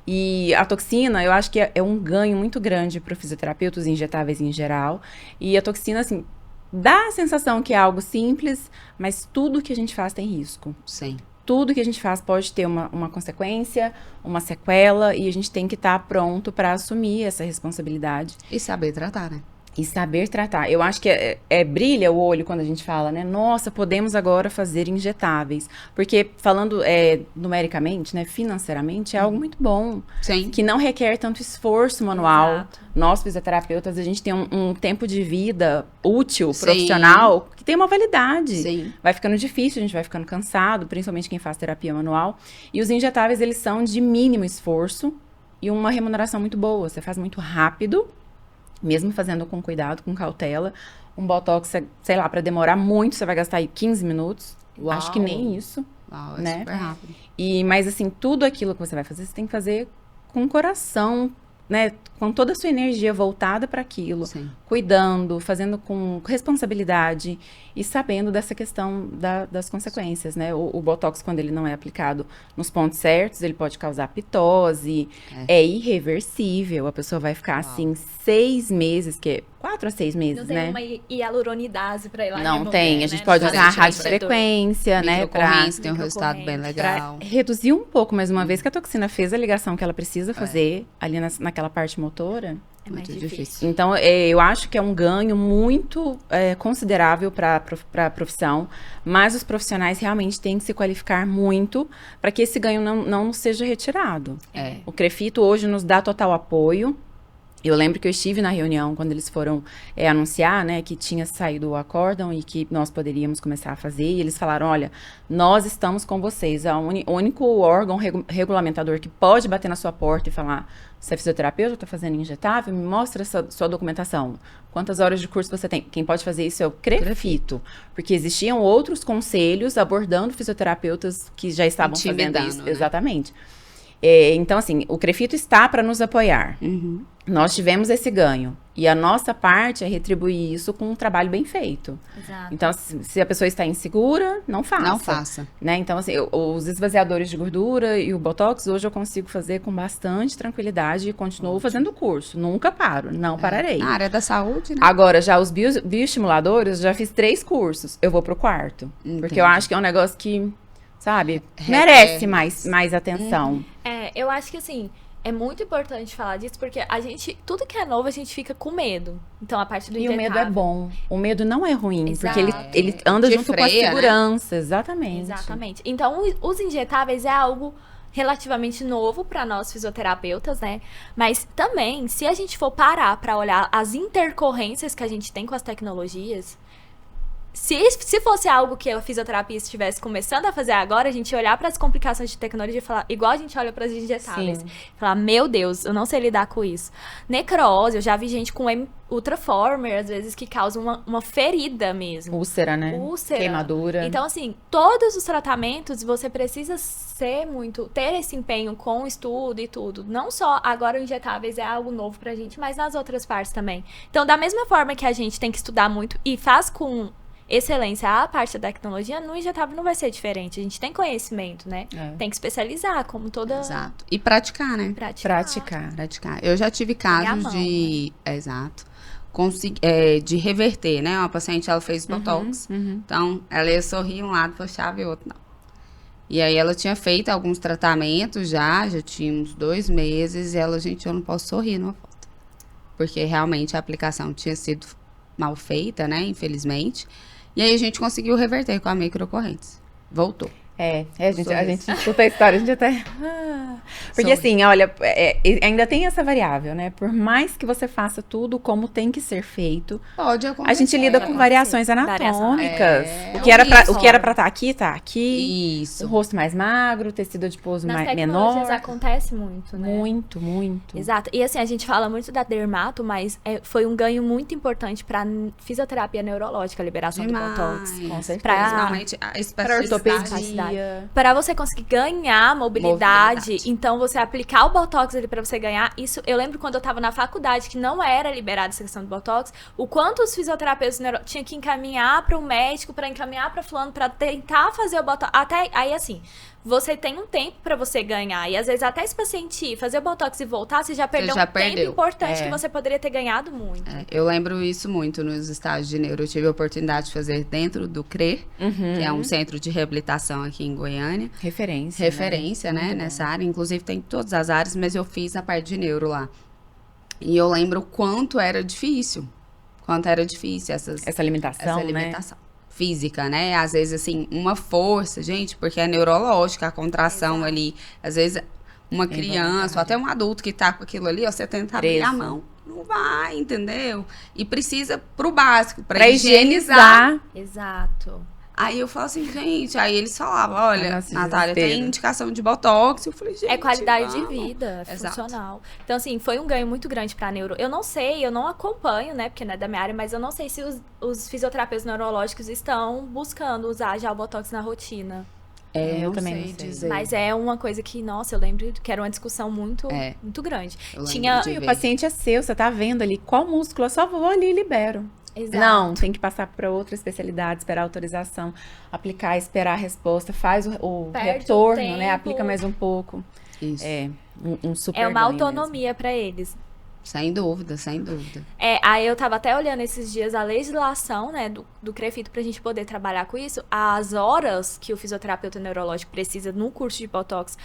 E a toxina, eu acho que é um ganho muito grande para o fisioterapeuta, os injetáveis em geral. E a toxina, assim, dá a sensação que é algo simples, mas tudo que a gente faz tem risco. Sim. tudo que a gente faz pode ter uma consequência, uma sequela, e a gente tem que estar pronto para assumir essa responsabilidade. E saber tratar, né? E saber tratar. Eu acho que brilha o olho quando a gente fala, né? Nossa, podemos agora fazer injetáveis. Porque falando numericamente, né? Financeiramente, é algo muito bom. Sim. Que não requer tanto esforço manual. Exato. Nós, fisioterapeutas, a gente tem um tempo de vida útil, Sim. profissional, que tem uma validade. Sim. Vai ficando difícil, a gente vai ficando cansado, principalmente quem faz terapia manual. E os injetáveis, eles são de mínimo esforço e uma remuneração muito boa. Você faz muito rápido, mesmo fazendo com cuidado, com cautela. Um botox, sei lá, para demorar muito, você vai gastar aí 15 minutos. Uau. Acho que nem isso. Uau, é né? super rápido. Mas assim, tudo aquilo que você vai fazer, você tem que fazer com o coração, né? Com toda a sua energia voltada para aquilo. Sim. Cuidando, fazendo com responsabilidade e sabendo dessa questão das consequências, né? O botox, quando ele não é aplicado nos pontos certos, ele pode causar pitose, é irreversível, a pessoa vai ficar assim 6 meses, 4 a 6 meses, Não tem né? uma hialuronidase pra ir lá Não remover, tem, a né? gente pode Não usar a faz radiofrequência, né? Pra Microcorrência tem um resultado bem legal. reduzir um pouco, mas uma vez que a toxina fez a ligação que ela precisa fazer ali naquela parte motora. É mais Muito difícil. Então, eu acho que é um ganho muito considerável para a profissão, mas os profissionais realmente têm que se qualificar muito para que esse ganho não seja retirado. É. O CREFITO hoje nos dá total apoio. Eu lembro que eu estive na reunião quando eles foram anunciar, né, que tinha saído o acórdão e que nós poderíamos começar a fazer. E eles falaram, olha, nós estamos com vocês. O único órgão regulamentador que pode bater na sua porta e falar, você é fisioterapeuta, está fazendo injetável, me mostra sua documentação. Quantas horas de curso você tem? Quem pode fazer isso é o CREFITO. Porque existiam outros conselhos abordando fisioterapeutas que já estavam fazendo Intimidando, isso. né? Exatamente. Então, assim, o CREFITO está para nos apoiar. Uhum. Nós tivemos esse ganho. E a nossa parte é retribuir isso com um trabalho bem feito. Exato. Então, se a pessoa está insegura, não faça. Não faça. Né? Então, assim, os esvaziadores de gordura e o Botox, hoje eu consigo fazer com bastante tranquilidade e continuo fazendo o curso. Nunca paro, não pararei. Na área da saúde, né? Agora, já os bioestimuladores, eu já fiz 3 cursos. Eu vou pro 4º. Entendi. Porque eu acho que é um negócio que, sabe, Requer merece mais atenção. Eu acho que assim, é muito importante falar disso, porque tudo que é novo, a gente fica com medo. Então, a parte do E o medo é injetável. bom. O medo não é ruim, Exato. porque ele anda Te junto com a freia, né? segurança. Exatamente. Exatamente. Então, os injetáveis é algo relativamente novo para nós fisioterapeutas, né? Mas também, se a gente for parar para olhar as intercorrências que a gente tem com as tecnologias, se fosse algo que a fisioterapia estivesse começando a fazer agora, a gente ia olhar para as complicações de tecnologia e falar, igual a gente olha para as injetáveis. Sim. Falar, meu Deus, eu não sei lidar com isso. Necrose, eu já vi gente com ultraformer, às vezes, que causa uma ferida mesmo. Úlcera, né? Úlcera. Queimadura. Então, assim, todos os tratamentos, você precisa ter esse empenho com o estudo e tudo. Não só agora o injetáveis é algo novo pra gente, mas nas outras partes também. Então, da mesma forma que a gente tem que estudar muito e faz com excelência a parte da tecnologia, no injetável não vai ser diferente. A gente tem conhecimento, né? Tem que especializar, como toda... Exato. E praticar, né? Praticar. Praticar. Eu já tive Pegar a casos mão, de... Exato. De reverter, né? Uma paciente, ela fez Botox. Então, ela ia sorrir um lado, fechava e outro não. E aí, ela tinha feito alguns tratamentos já tinha uns 2 meses. E ela, gente, eu não posso sorrir numa foto. Porque, realmente, a aplicação tinha sido mal feita, né? Infelizmente. E aí, a gente conseguiu reverter com a microcorrentes. Voltou. A gente escuta a história, a gente até... Porque assim, olha, ainda tem essa variável, né? Por mais que você faça tudo como tem que ser feito, Pode acontecer. a gente lida com variações anatômicas. É, O que era pra estar aqui, tá aqui. Isso. O rosto mais magro, tecido adiposo Nas menor. tecnologias acontece muito, né? Muito. Exato. E assim, a gente fala muito da dermato, mas foi um ganho muito importante pra fisioterapia neurológica, a liberação do Botox. Com certeza. Principalmente a Pra especificidade. ortopedia. Para você conseguir ganhar mobilidade, então você aplicar o Botox ali pra você ganhar, isso eu lembro quando eu tava na faculdade, que não era liberada essa questão do Botox, o quanto os fisioterapeutas tinham que encaminhar para o médico, pra encaminhar pra fulano, pra tentar fazer o Botox, até aí assim, você tem um tempo pra você ganhar. E às vezes até esse paciente fazer o Botox e voltar, você já perdeu um tempo importante que você poderia ter ganhado muito. Eu lembro isso muito nos estágios de neuro. Eu tive a oportunidade de fazer dentro do CRE, que é um centro de reabilitação aqui em Goiânia. Referência, né? Nessa área. Inclusive tem todas as áreas, mas eu fiz a parte de neuro lá. E eu lembro o quanto era difícil. Essa alimentação, né? Física, né? Às vezes, assim, uma força, gente, porque é neurológica, a contração ali. Às vezes, uma criança ou até um adulto que tá com aquilo ali, ó, você tenta abrir a mão. Não vai, entendeu? E precisa pro básico, pra higienizar. Exato. Aí eu falo assim, gente, aí eles falavam, olha, Natália, tem indicação de Botox. Eu falei, gente, é qualidade de vida, é funcional. Então, assim, foi um ganho muito grande pra neuro. Eu não sei, eu não acompanho, né, porque não é da minha área, mas eu não sei se os fisioterapeutas neurológicos estão buscando usar já o Botox na rotina. Eu também não sei dizer. Mas é uma coisa que, nossa, eu lembro que era uma discussão muito grande. E o paciente é seu, você tá vendo ali qual músculo, eu só vou ali e libero. Exato. Não, tem que passar para outra especialidade, esperar a autorização, aplicar, esperar a resposta, faz o retorno, né? Aplica mais um pouco. Isso. Um super É uma autonomia para eles. Sem dúvida, sem dúvida. Aí eu tava até olhando esses dias a legislação, né, do CREFITO pra gente poder trabalhar com isso. As horas que o fisioterapeuta neurológico precisa no curso de Botox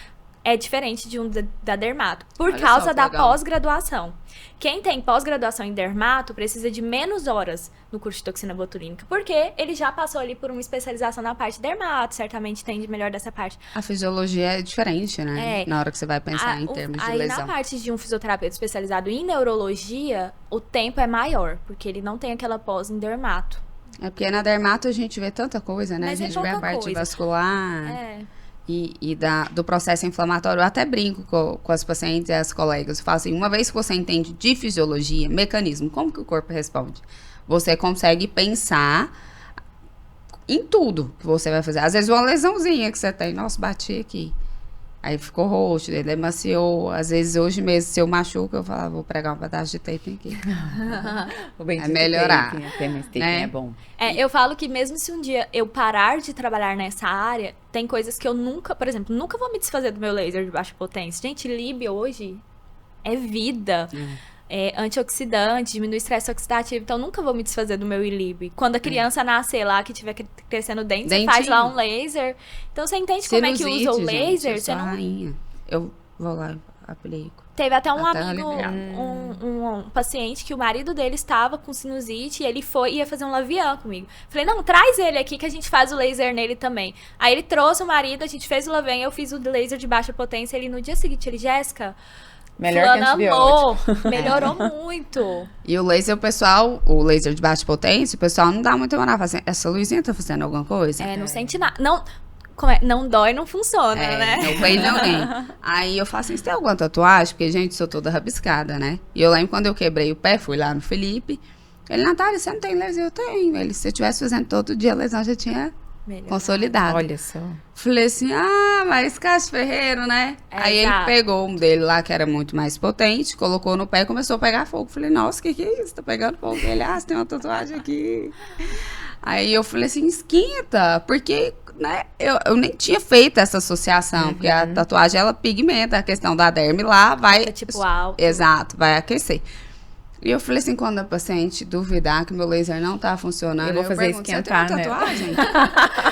é diferente de da dermato, por causa da pós-graduação. Quem tem pós-graduação em dermato precisa de menos horas no curso de toxina botulínica, porque ele já passou ali por uma especialização na parte dermato, certamente entende melhor dessa parte. A fisiologia é diferente, né? Na hora que você vai pensar em termos de lesão. Aí na parte de um fisioterapeuta especializado em neurologia, o tempo é maior, porque ele não tem aquela pós em dermato. É porque na dermato a gente vê tanta coisa, né? Mas a gente vê a parte vascular... E do processo inflamatório. Eu até brinco com as pacientes e as colegas. Eu falo assim, uma vez que você entende de fisiologia, mecanismo, como que o corpo responde, você consegue pensar em tudo que você vai fazer. Às vezes uma lesãozinha que você tem, nossa, bati aqui. Aí ficou roxo, ele emaciou. Às vezes hoje mesmo, se eu machuco, eu falo, vou pregar um pedaço de tape aqui. É melhorar. Tape, né? É bom. Eu falo que mesmo se um dia eu parar de trabalhar nessa área, tem coisas que eu nunca, por exemplo, nunca vou me desfazer do meu laser de baixa potência. Gente, Lib hoje é vida. É antioxidante, diminui o estresse oxidativo, então nunca vou me desfazer do meu ILIB. Quando a criança nascer lá, que tiver crescendo dente, você faz lá um laser. Então você entende como é que usa o laser? Gente, eu rainha. Eu vou lá e aplico. Teve até um amigo, um paciente que o marido dele estava com sinusite e ele ia fazer um labial comigo. Falei, não, traz ele aqui que a gente faz o laser nele também. Aí ele trouxe o marido, a gente fez o labial, eu fiz o laser de baixa potência, ele no dia seguinte, Jéssica... Melhor que antibiótico. Melhorou muito. E o laser, o laser de baixa potência, o pessoal não dá muita moral. Assim, essa luzinha tá fazendo alguma coisa? Não sente nada. Não dói, não funciona, né? Não vem ninguém. Aí eu falo assim, você tem alguma tatuagem? Porque, gente, sou toda rabiscada, né? E eu lembro quando eu quebrei o pé, fui lá no Felipe. Ele, Natália, você não tem laser? Eu tenho. Ele, se eu estivesse fazendo todo dia a lesão, já tinha... consolidado. Olha só. Falei assim, mas Cássio Ferreiro, né? Aí ele pegou um dele lá, que era muito mais potente, colocou no pé e começou a pegar fogo. Falei, nossa, que é isso? Tá pegando fogo. Ele, você tem uma tatuagem aqui. Aí eu falei assim, esquenta, porque, né, eu nem tinha feito essa associação, porque a tatuagem, ela pigmenta, a questão da derme lá vai... tipo alto. Exato, vai aquecer. E eu falei assim, quando a paciente duvidar que meu laser não tá funcionando, eu vou fazer esquentar, né? Tatuagem?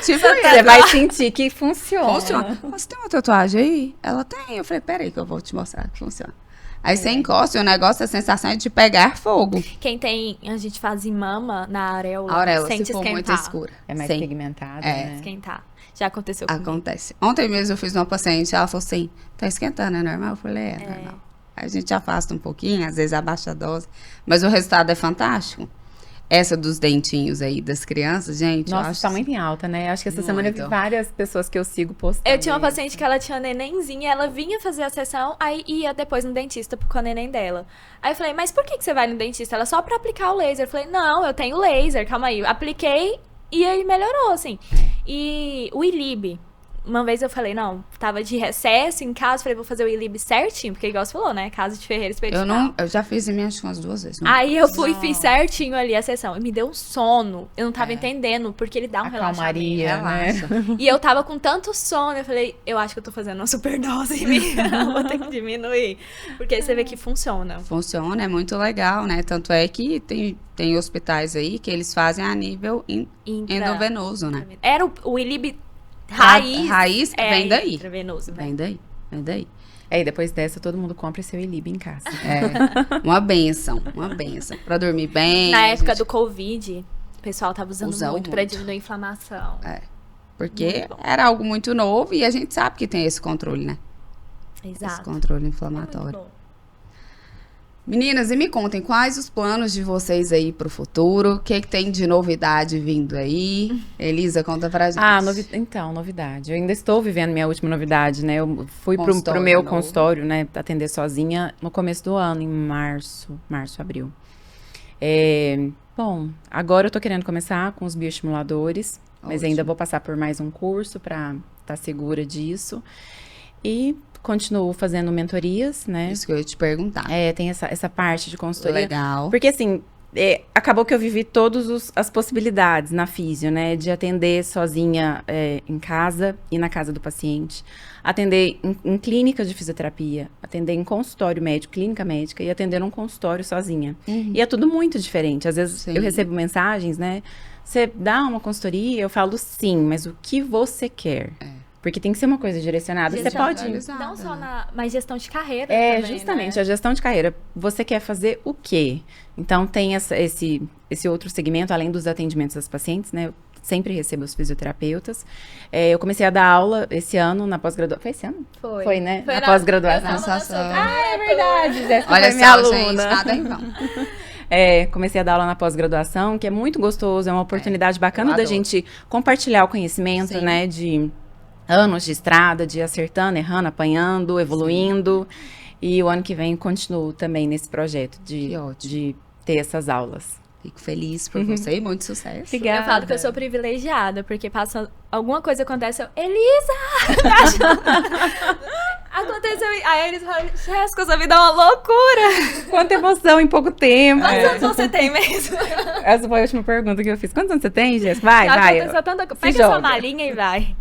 Você vai sentir que funciona. Você tem uma tatuagem aí? Ela tem. Eu falei, peraí que eu vou te mostrar que funciona. Aí você encosta e o negócio, a sensação é de pegar fogo. Quem tem, a gente faz em mama, na auréola, a auréola sente se for esquentar. muito escura. É mais pigmentada, né? Esquentar. Já aconteceu comigo. Acontece. Ontem mesmo eu fiz uma paciente, ela falou assim, tá esquentando, é normal? Eu falei, normal. Aí a gente afasta um pouquinho, às vezes abaixa a dose. Mas o resultado é fantástico. Essa dos dentinhos aí das crianças, gente. Nossa, tá muito em alta, né? Acho que essa semana eu vi várias pessoas que eu sigo postando. Eu tinha uma paciente que ela tinha nenenzinha, ela vinha fazer a sessão, aí ia depois no dentista com a neném dela. Aí eu falei, mas por que você vai no dentista? Ela só pra aplicar o laser. Eu falei, não, eu tenho laser, calma aí. Eu apliquei e aí melhorou, assim. E o ILIB. uma vez eu falei, não, tava de recesso em casa, falei, vou fazer o ILIB certinho, porque igual você falou, né? Casa de Ferreira Expedicional. Eu já fiz em minha acho que umas 2 vezes. Aí eu fui e fiz certinho ali a sessão. E me deu um sono. Eu não tava entendendo, porque ele dá um A relaxamento. calmaria, né? E eu tava com tanto sono, eu falei, eu acho que eu tô fazendo uma superdose em mim. Vou ter que diminuir. Porque aí você vê que funciona. Funciona, é muito legal, né? Tanto é que tem hospitais aí que eles fazem a nível endovenoso, né? Era o ILIB raiz. Raiz vem daí. Intravenoso, né? Vem daí. E depois dessa, todo mundo compra seu ILIB em casa. É, uma benção. Pra dormir bem. Na época do Covid, o pessoal tava usando Usam muito pra muito. diminuir a inflamação. Porque era algo muito novo e a gente sabe que tem esse controle, né? Esse Exato. controle É muito inflamatório. bom. Meninas, e me contem, quais os planos de vocês aí pro futuro? O que tem de novidade vindo aí? Elisa, conta pra gente. Então, novidade. Eu ainda estou vivendo minha última novidade, né? Eu fui pro Consultório meu novo. consultório, né? Atender sozinha no começo do ano, em março, abril. Bom, agora eu tô querendo começar com os bioestimuladores, mas Ótimo. ainda vou passar por mais um curso pra estar segura disso. E continuo fazendo mentorias, né? Isso que eu ia te perguntar. Tem essa parte de consultoria. Legal. Porque, assim, acabou que eu vivi todas as possibilidades na físio, né? De atender sozinha em casa e na casa do paciente. Atender em clínica de fisioterapia. Atender em consultório médico, clínica médica. E atender num consultório sozinha. E é tudo muito diferente. Às vezes Sim. eu recebo mensagens, né? Você dá uma consultoria? Eu falo sim, mas o que você quer? Porque tem que ser uma coisa direcionada. Você pode... Centralizada, Não só né? mas gestão de carreira também, justamente, né? a gestão de carreira. Você quer fazer o quê? Então, tem esse outro segmento, além dos atendimentos das pacientes, né? Eu sempre recebo os fisioterapeutas. Eu comecei a dar aula esse ano na pós-graduação. Foi esse ano? Foi, né? Foi na na- pós-graduação. eu tava na Sensação. sua É verdade, Jéssica Olha foi minha só, gente, aluna. nada em vão. Comecei a dar aula na pós-graduação, que é muito gostoso, é uma oportunidade bacana eu da adoro. gente compartilhar o conhecimento, Sim. né? De anos de estrada, de acertando, errando, apanhando, evoluindo. E o ano que vem continuo também nesse projeto Que ótimo. de ter essas aulas. Fico feliz por você e muito sucesso. Obrigada. Eu falo que eu sou privilegiada, porque passa alguma coisa acontece, eu, Elisa! me ajuda." Aconteceu, aí eles falam, Jéssica, sua vida é uma loucura! Quanta emoção em pouco tempo. Quantos anos você tem mesmo? Essa foi a última pergunta que eu fiz. Quantos anos você tem, Jéssica? Vai. Aconteceu tanta coisa. Se Pega sua joga. malinha e vai.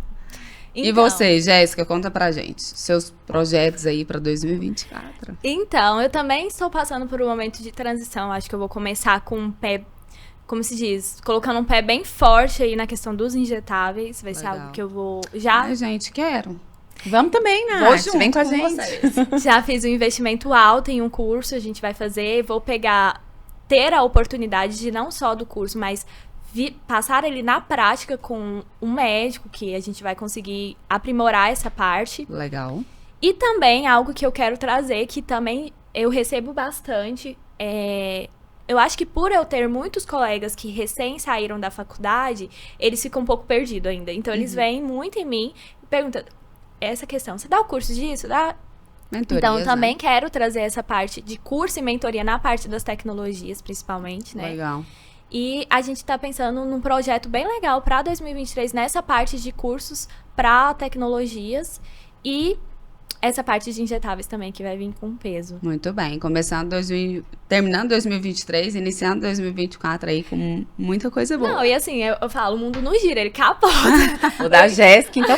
E Então, você, Jéssica, conta pra gente. Seus projetos aí pra 2024. Então, eu também estou passando por um momento de transição. Acho que eu vou começar com um pé, como se diz, colocando um pé bem forte aí na questão dos injetáveis. Vai ser Legal. algo que eu vou... Já Ai, gente, quero. Vamos também, Nath. Vou junto Vem com a com gente. vocês. Já fiz um investimento alto em um curso, a gente vai fazer, vou ter a oportunidade de não só do curso, mas passar ele na prática com um médico, que a gente vai conseguir aprimorar essa parte. Legal. E também algo que eu quero trazer, que também eu recebo bastante, eu acho que por eu ter muitos colegas que recém saíram da faculdade, eles ficam um pouco perdidos ainda. Então, eles vêm muito em mim e perguntam, essa questão, você dá o curso disso? Dá? Mentorias, Então, eu também né? quero trazer essa parte de curso e mentoria na parte das tecnologias, principalmente, né? Legal. E a gente tá pensando num projeto bem legal para 2023 nessa parte de cursos para tecnologias e essa parte de injetáveis também, que vai vir com peso. Muito bem. Terminando 2023, iniciando 2024 aí com muita coisa boa. Não, e assim, eu falo, o mundo não gira, ele capota. O da Jéssica, então.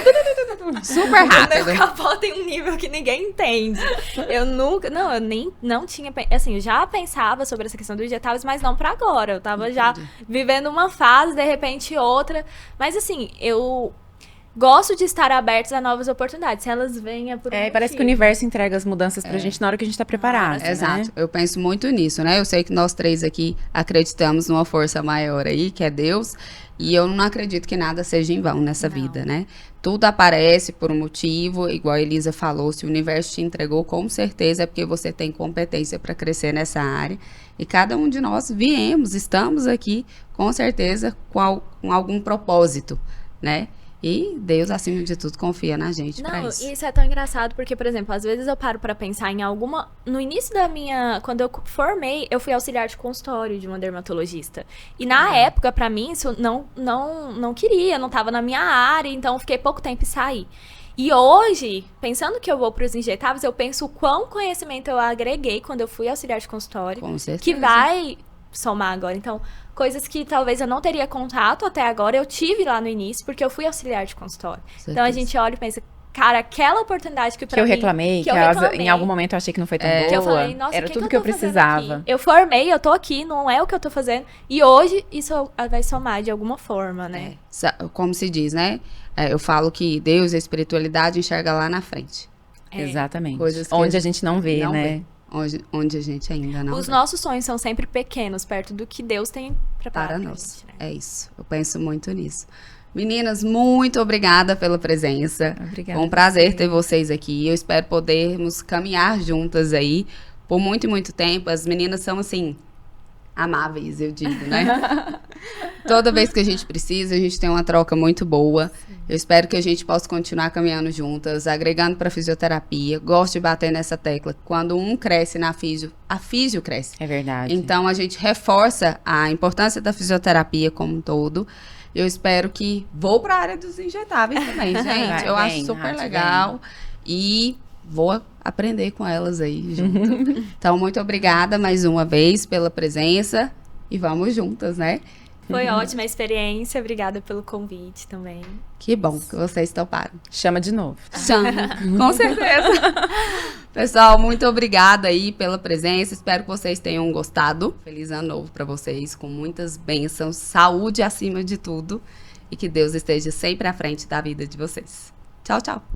Super O rápido. meu capota em um nível que ninguém entende. Eu não tinha, assim, eu já pensava sobre essa questão dos injetáveis, mas não pra agora. Eu tava já vivendo uma fase, de repente outra. Mas assim, eu gosto de estar abertos a novas oportunidades. Se elas venham por um Parece que o motivo. universo entrega as mudanças pra gente na hora que a gente tá preparado. Exato. Né? Eu penso muito nisso, né? Eu sei que nós três aqui acreditamos numa força maior aí, que é Deus. E eu não acredito que nada seja em vão nessa vida, né? Tudo aparece por um motivo, igual a Elisa falou, se o universo te entregou, com certeza é porque você tem competência para crescer nessa área. E cada um de nós estamos aqui, com certeza, com algum propósito, né? E Deus, acima de tudo, confia na gente pra Não, isso. isso é tão engraçado porque, por exemplo, às vezes eu paro pra pensar em alguma... No início da minha... Quando eu formei, eu fui auxiliar de consultório de uma dermatologista. E na época, pra mim, isso não queria, não tava na minha área, então eu fiquei pouco tempo e saí. E hoje, pensando que eu vou pros injetáveis, eu penso o quão conhecimento eu agreguei quando eu fui auxiliar de consultório. Com certeza. Que vai somar agora. Então, coisas que talvez eu não teria contato até agora, eu tive lá no início, porque eu fui auxiliar de consultório. Então, a gente olha e pensa, cara, aquela oportunidade que pra Que eu mim... reclamei, que em algum momento eu achei que não foi tão boa. Que eu falei, nossa, era o tudo que que eu tô fazendo precisava. aqui? Eu formei, eu tô aqui, não é o que eu tô fazendo. E hoje, isso vai somar de alguma forma, né? Como se diz, né? Eu falo que Deus e a espiritualidade enxerga lá na frente. Exatamente. Coisas que onde a gente não vê, não né? vê. Onde a gente ainda não Os vê. nossos sonhos são sempre pequenos, perto do que Deus tem preparado Para pra nós. gente, né? É isso. Eu penso muito nisso. Meninas, muito obrigada pela presença. Obrigada. Foi um prazer ter vocês aqui. Eu espero podermos caminhar juntas aí por muito e muito tempo. As meninas são, assim, amáveis, eu digo, né? Toda vez que a gente precisa, a gente tem uma troca muito boa. Eu espero que a gente possa continuar caminhando juntas, agregando para fisioterapia. Gosto de bater nessa tecla. Quando um cresce na físio, a físio cresce. É verdade. Então, a gente reforça a importância da fisioterapia como um todo. Eu espero que... Vou para a área dos injetáveis também, gente. Eu acho super legal. E vou aprender com elas aí junto. Então, muito obrigada mais uma vez pela presença. E vamos juntas, né? Foi ótima a experiência, obrigada pelo convite também. Que bom que vocês toparam. Chama de novo. Chama, com certeza. Pessoal, muito obrigada aí pela presença. Espero que vocês tenham gostado. Feliz ano novo para vocês, com muitas bênçãos, saúde acima de tudo. E que Deus esteja sempre à frente da vida de vocês. Tchau, tchau.